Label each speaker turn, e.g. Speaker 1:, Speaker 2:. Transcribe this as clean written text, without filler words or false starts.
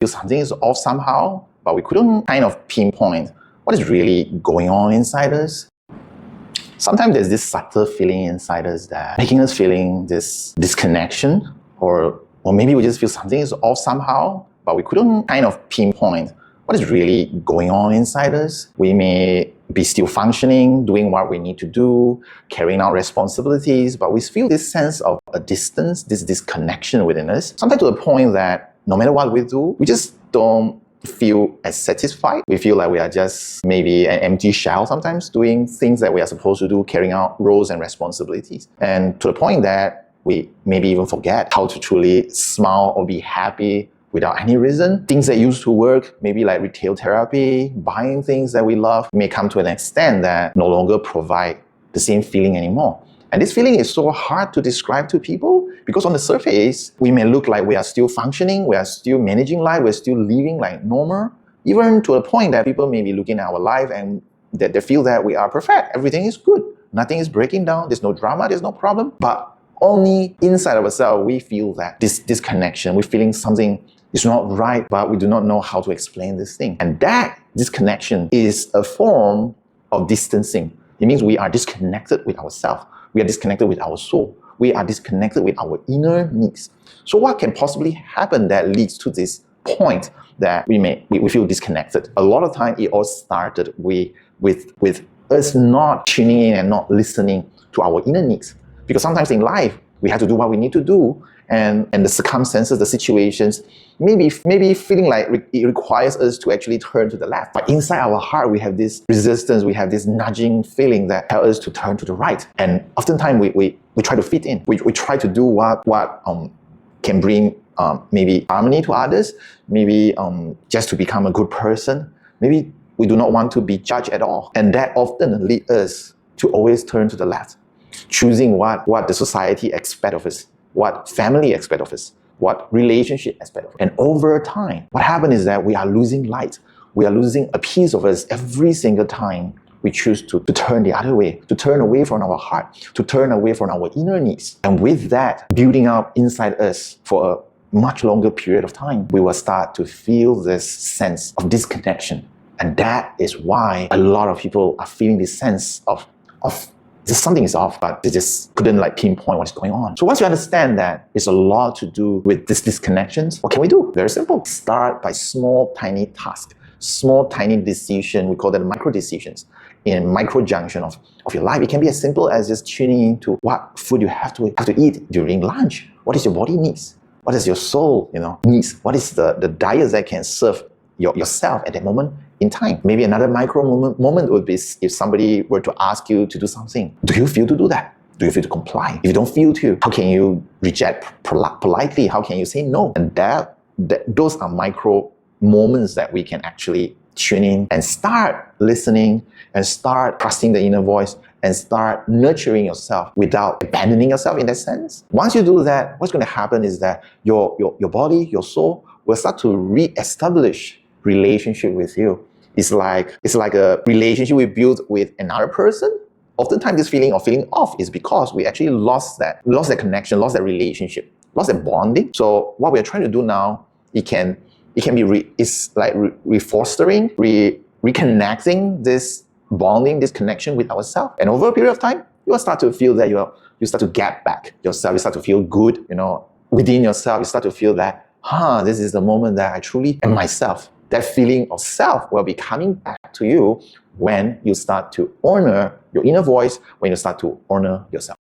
Speaker 1: feel something is off somehow, but we couldn't kind of pinpoint what is really going on inside us. Sometimes there's this subtle feeling inside us that making us feeling this disconnection, or maybe we just feel something is off somehow, but we couldn't kind of pinpoint what is really going on inside us. We may be still functioning, doing what we need to do, carrying out responsibilities, but we feel this sense of a distance, this disconnection within us, sometimes to the point that no matter what we do, we just don't feel as satisfied. We feel like we are just maybe an empty shell sometimes, doing things that we are supposed to do, carrying out roles and responsibilities. And to the point that we maybe even forget how to truly smile or be happy without any reason. Things that used to work, maybe like retail therapy, buying things that we love, may come to an extent that no longer provide the same feeling anymore. And this feeling is so hard to describe to people because on the surface, we may look like we are still functioning, we are still managing life, we're still living like normal, even to a point that people may be looking at our life and that they feel that we are perfect, everything is good, nothing is breaking down, there's no drama, there's no problem. But only inside of ourselves, we feel that this disconnection, we're feeling something is not right, but we do not know how to explain this thing. And that disconnection is a form of distancing. It means we are disconnected with ourselves. We are disconnected with our soul. We are disconnected with our inner needs. So what can possibly happen that leads to this point that we feel disconnected? A lot of time it all started with us not tuning in and not listening to our inner needs. Because sometimes in life, we have to do what we need to do, and the circumstances, the situations, maybe feeling like it requires us to actually turn to the left. But inside our heart, we have this resistance, we have this nudging feeling that tells us to turn to the right. And oftentimes we try to fit in. We try to do what can bring maybe harmony to others, maybe just to become a good person. Maybe we do not want to be judged at all. And that often leads us to always turn to the left, choosing what the society expects of us, what family expects of us, what relationship expects of us. And over time, what happens is that we are losing light. We are losing a piece of us every single time we choose to turn the other way, to turn away from our heart, to turn away from our inner needs. And with that building up inside us for a much longer period of time, we will start to feel this sense of disconnection. And that is why a lot of people are feeling this sense of just something is off, but they just couldn't pinpoint what's going on. So once you understand that it's a lot to do with these disconnections, what can we do? Very simple. Start by small, tiny tasks, small, tiny decision. We call them micro decisions in micro junction of your life. It can be as simple as just tuning into what food you have to eat during lunch. What is your body needs? What is your soul needs? What is the diet that can serve yourself at that moment in time? Maybe another micro moment would be if somebody were to ask you to do something. Do you feel to do that? Do you feel to comply? If you don't feel to, how can you reject politely? How can you say no? And those are micro moments that we can actually tune in and start listening and start trusting the inner voice and start nurturing yourself without abandoning yourself in that sense. Once you do that, what's going to happen is that your body, your soul will start to re-establish relationship with you. It's like a relationship we build with another person. Oftentimes this feeling of feeling off is because we actually lost that connection, lost that relationship, lost that bonding. So what we're trying to do now, it can be refostering, reconnecting this bonding, this connection with ourselves. And over a period of time, you will start to feel that you start to get back yourself. You start to feel good, within yourself. You start to feel that, this is the moment that I truly am myself. That feeling of self will be coming back to you when you start to honor your inner voice, when you start to honor yourself.